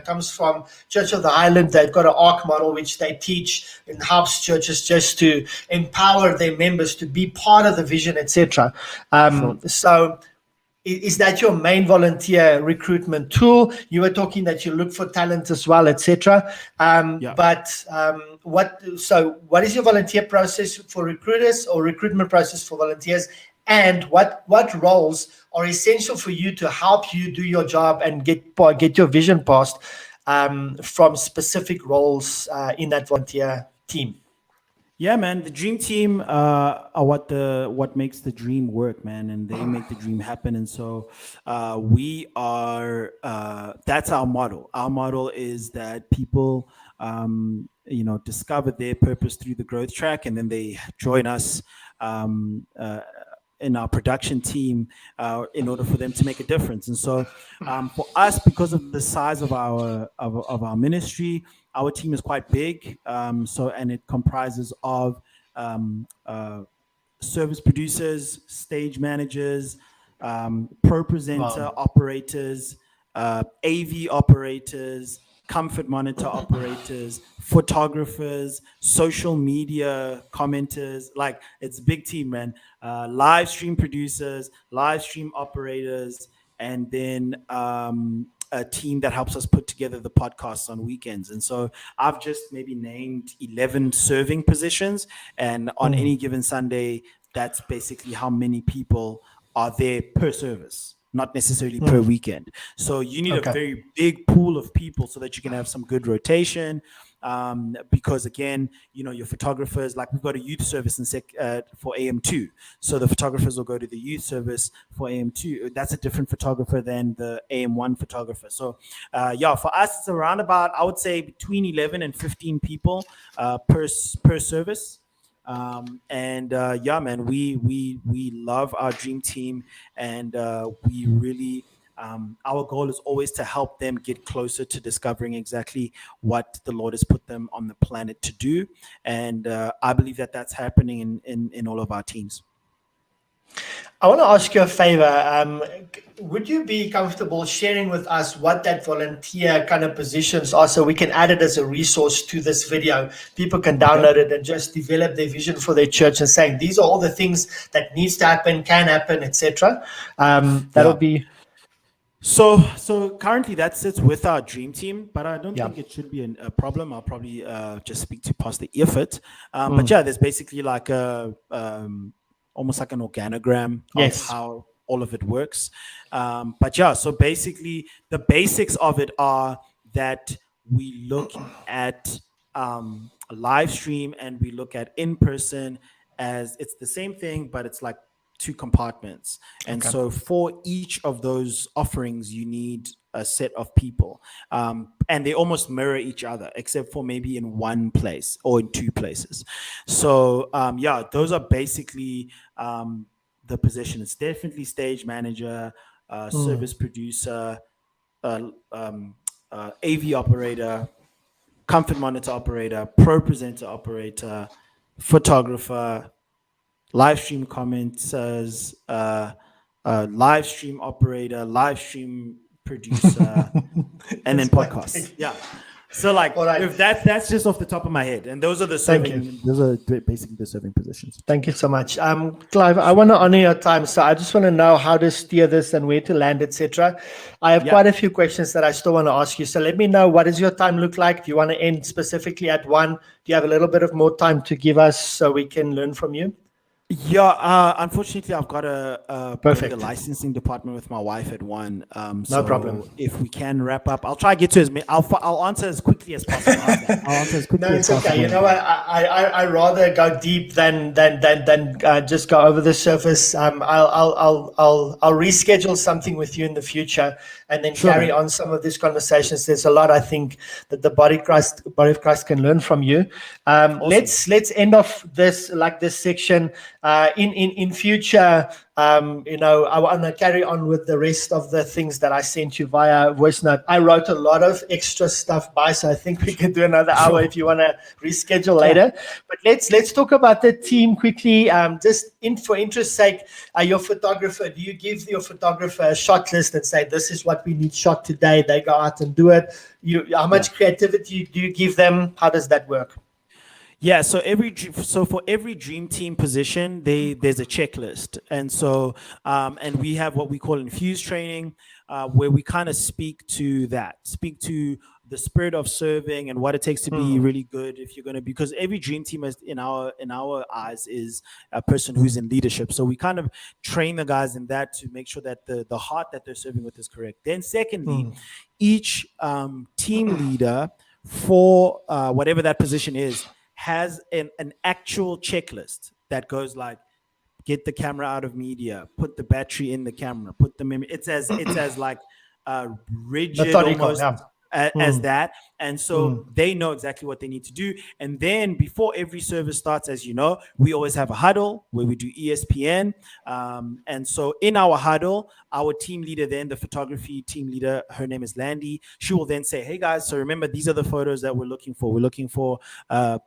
A: comes from Church of the Highland. They've got an ARC model which they teach and helps churches just to empower their members to be part of the vision, etc. So is that your main volunteer recruitment tool? You were talking that you look for talent as well, etc. But what is your volunteer process for recruiters, or recruitment process for volunteers? And what roles are essential for you to help you do your job and get your vision passed from specific roles in that volunteer team?
B: Yeah, man. The dream team are what makes the dream work, man, and they make the dream happen. And so we are. That's our model. Our model is that people, discover their purpose through the growth track, and then they join us in our production team in order for them to make a difference. And so for us, because of the size of our ministry, our team is quite big. And it comprises of service producers, stage managers, pro presenter operators, AV operators, comfort monitor operators, photographers, social media commenters. Like, it's a big team, man. Live stream producers, live stream operators, and then a team that helps us put together the podcasts on weekends. And so I've just maybe named 11 serving positions, and on any given Sunday, that's basically how many people are there per service, not necessarily per weekend. So you need a very big pool of people so that you can have some good rotation. Because again, your photographers, like we've got a youth service for AM2. So the photographers will go to the youth service for AM2. That's a different photographer than the AM1 photographer. So for us, it's around about, I would say, between 11 and 15 people per service. Man, we love our dream team, and we really, our goal is always to help them get closer to discovering exactly what the Lord has put them on the planet to do. And I believe that that's happening in all of our teams.
A: I want to ask you a favor. Would you be comfortable sharing with us what that volunteer kind of positions are, so we can add it as a resource to this video? People can download it and just develop their vision for their church and saying, these are all the things that needs to happen, can happen, etc. That'll be...
B: So currently that sits with our dream team, but I don't think it should be a problem. I'll probably just speak to Pastor Effort. But there's basically like almost like an organogram of all of it works. But yeah, so basically the basics of it are that we look at live stream and we look at in person as it's the same thing, but it's like two compartments. And so for each of those offerings, you need a set of people. And they almost mirror each other, except for maybe in one place or in two places. So yeah, those are basically the position. It's definitely stage manager, service producer, AV operator, comfort monitor operator, pro presenter operator, photographer, live stream commenters, live stream operator, live stream producer, and then podcast. Yeah. So like if that's just off the top of my head, and those are the serving. Those are basically the serving positions.
A: Thank you so much, Clive. I want to honor your time, so I just want to know how to steer this and where to land, etc. I have quite a few questions that I still want to ask you. So let me know, what does your time look like? Do you want to end specifically at 1? Do you have a little bit of more time to give us so we can learn from you?
B: Yeah, unfortunately, I've got a licensing department with my wife at 1.
A: No problem.
B: If we can wrap up, I'll try to get to as many. I'll answer as quickly as possible.
A: It's okay. You know what? I rather go deep than just go over the surface. I'll reschedule something with you in the future, and then carry on some of these conversations. There's a lot I think that the body of Christ can learn from you. Awesome. Let's end off this section. In future, I want to carry on with the rest of the things that I sent you via voice note. I wrote a lot of extra stuff so I think we can do another hour if you want to reschedule later. But let's talk about the team quickly. For interest's sake, your photographer, do you give your photographer a shot list and say, this is what we need shot today? They go out and do it. How much creativity do you give them? How does that work?
B: Yeah, so for every dream team position, there's a checklist, and so and we have what we call infused training, where we kind of speak to the spirit of serving and what it takes to be really good. If you're going to, because every dream team is in our eyes is a person who's in leadership, so we kind of train the guys in that to make sure that the heart that they're serving with is correct. Then secondly, each team leader for whatever that position is has an actual checklist that goes like, get the camera out of media, put the battery in the camera, put the memory. It's as like rigid almost as that. And so they know exactly what they need to do. And then before every service starts, as you know, we always have a huddle where we do ESPN. And so in our huddle, our team leader, then the photography team leader, her name is Landy. She will then say, hey guys, so remember, these are the photos that we're looking for. We're looking for a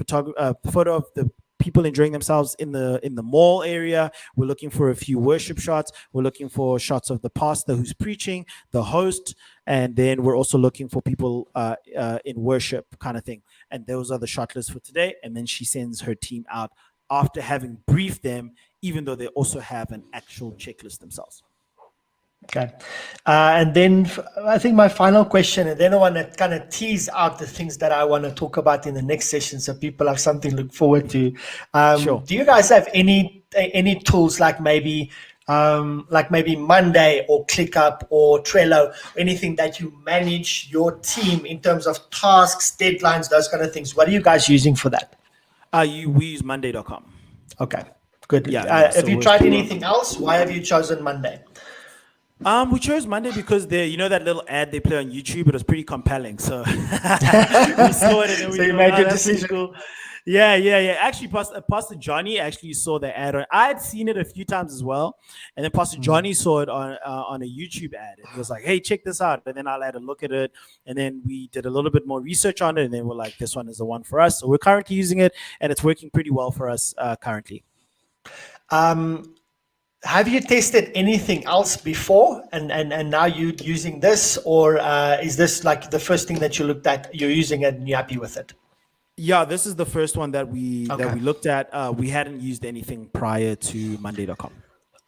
B: photo of the people enjoying themselves in the mall area. We're looking for a few worship shots. We're looking for shots of the pastor who's preaching, the host, and then we're also looking for people in worship kind of thing. And those are the shot lists for today. And then she sends her team out after having briefed them, even though they also have an actual checklist themselves.
A: Okay. And then I think my final question, and then I want to kind of tease out the things that I want to talk about in the next session so people have something to look forward to.
B: Sure.
A: Do you guys have any tools like maybe Monday or ClickUp or Trello, anything that you manage your team in terms of tasks, deadlines, those kind of things? What are you guys using for that?
B: We use Monday.com.
A: Okay, good.
B: Yeah.
A: Have you tried anything else? Why have you chosen Monday?
B: We chose Monday because that little ad they play on YouTube, it was pretty compelling. So we saw it and
A: you made your decision.
B: Cool. Yeah. Actually, Pastor Johnny actually saw the ad. I had seen it a few times as well, and then Pastor Johnny saw it on a YouTube ad. And he was like, "Hey, check this out!" And then I had a look at it, and then we did a little bit more research on it, and then we're like, "This one is the one for us." So we're currently using it, and it's working pretty well for us currently.
A: Have you tested anything else before, and now you're using this, or is this like the first thing that you're using it and you're happy with it?
B: Yeah, this is the first one that we looked at. We hadn't used anything prior to Monday.com.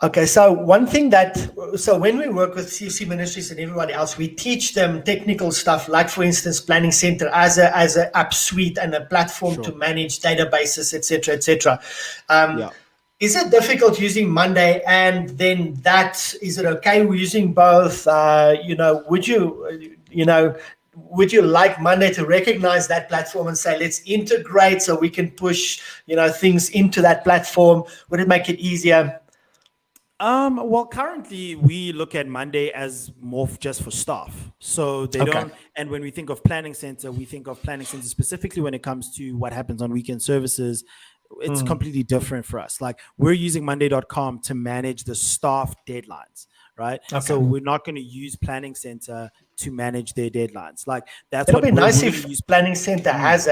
A: Okay, so when we work with CFC Ministries and everybody else, we teach them technical stuff, like for instance, Planning Center as a app suite and a platform to manage databases, etc. Is it difficult using Monday and then that, is it okay with using both? Would you like Monday to recognize that platform and say, let's integrate so we can push, things into that platform? Would it make it easier?
B: Well, currently we look at Monday as more just for staff. So they
A: Okay.
B: don't, and when we think of planning center, we think of planning center specifically when it comes to what happens on weekend services. It's completely different for us. Like, we're using Monday.com to manage the staff deadlines, right?
A: Okay.
B: So we're not going to use planning center to manage their deadlines. Like, that's
A: It'll
B: what
A: be
B: we're
A: nice
B: gonna
A: if
B: use.
A: Planning Center has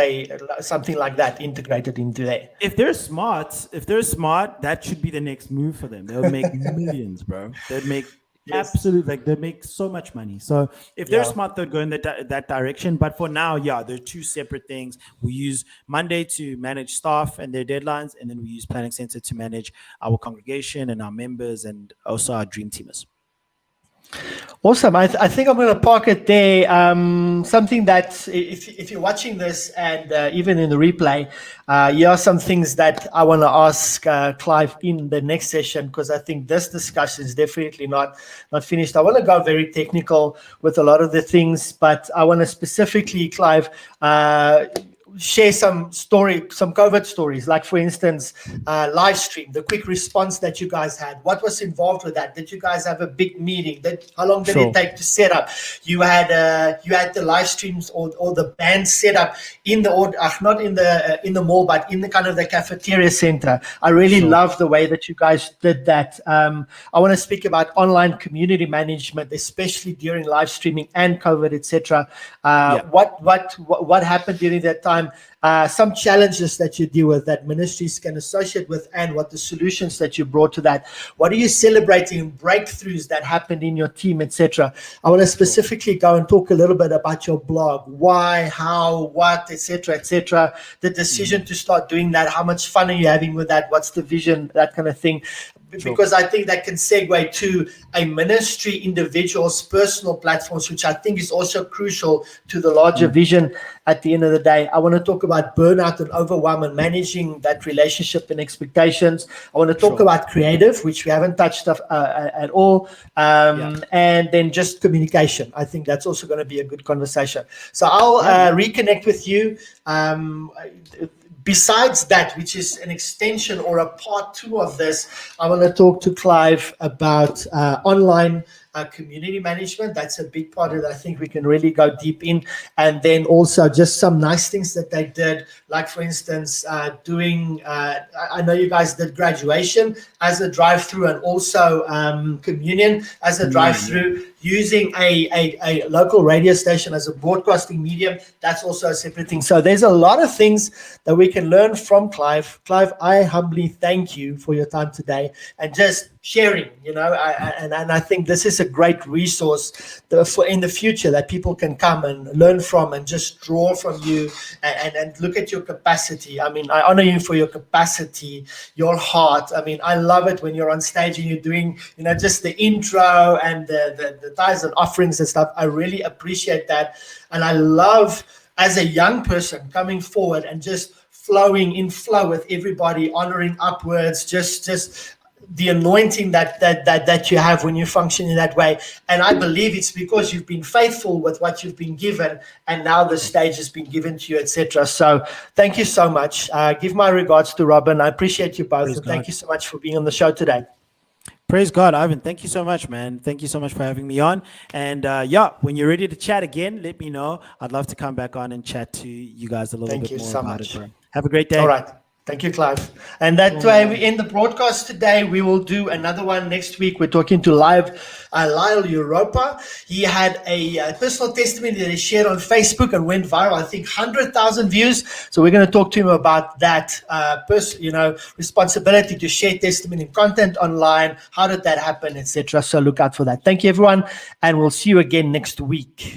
A: something like that integrated into there.
B: If they're smart, that should be the next move for them. They'll make millions, bro. They'd make they'd make so much money. So if they're smart, they'll go in that direction. But for now, they're two separate things. We use Monday to manage staff and their deadlines, and then we use Planning Center to manage our congregation and our members and also our dream teamers.
A: Awesome. I think I'm going to park it there. Something that if you're watching this and even in the replay, here are some things that I want to ask Clive in the next session, because I think this discussion is definitely not finished. I want to go very technical with a lot of the things, but I want to specifically, Clive, share some COVID stories, like for instance, live stream, the quick response that you guys had. What was involved with that? Did you guys have a big meeting? How long did it take to set up? You had the live streams or the band set up in the not in the mall, but in the kind of the cafeteria center. I really love the way that you guys did that. I want to speak about online community management, especially during live streaming and COVID, etc. What happened during that time? Some challenges that you deal with that ministries can associate with, and what the solutions that you brought to that. What are you celebrating, breakthroughs that happened in your team, etc.? I want to specifically go and talk a little bit about your blog, why, how, what, etc., etc. The decision to start doing that, how much fun are you having with that, what's the vision, that kind of thing. Because I think that can segue to a ministry individual's personal platforms, which I think is also crucial to the larger vision at the end of the day. I want to talk about burnout and overwhelm and managing that relationship and expectations. I want to talk about creative, which we haven't touched at all. And then just communication. I think that's also going to be a good conversation. So I'll reconnect with you. Besides that, which is an extension or a part 2 of this, I want to talk to Clive about online community management. That's a big part of it. I think we can really go deep in. And then also just some nice things that they did, like for instance, doing, I know you guys did graduation as a drive-through, and also communion as a drive-through, using a local radio station as a broadcasting medium. That's also a separate thing. So there's a lot of things that we can learn from Clive. Clive, I humbly thank you for your time today and just sharing, and I think this is a great resource for in the future that people can come and learn from and just draw from you and look at your capacity. I mean, I honor you for your capacity, your heart. I mean, I love it when you're on stage and you're doing, just the intro and the tithes and offerings and stuff. I really appreciate that. And I love, as a young person, coming forward and just flowing in flow with everybody, honoring upwards, just the anointing that you have when you function in that way. And I believe it's because you've been faithful with what you've been given, and now the stage has been given to you, etc. So thank you so much. Give my regards to Robin. I appreciate you both. And thank you so much for being on the show today.
B: Praise God, Ivan. Thank you so much, man. Thank you so much for having me on. And when you're ready to chat again, let me know. I'd love to come back on and chat to you guys a little bit more about it, bro. Have a great day.
A: All right. Thank you, Clive. And that way we end the broadcast today. We will do another one next week. We're talking to Lyle Europa. He had a personal testimony that he shared on Facebook and went viral. I think 100,000 views. So we're going to talk to him about that responsibility to share testimony and content online. How did that happen, etc. So look out for that. Thank you, everyone, and we'll see you again next week.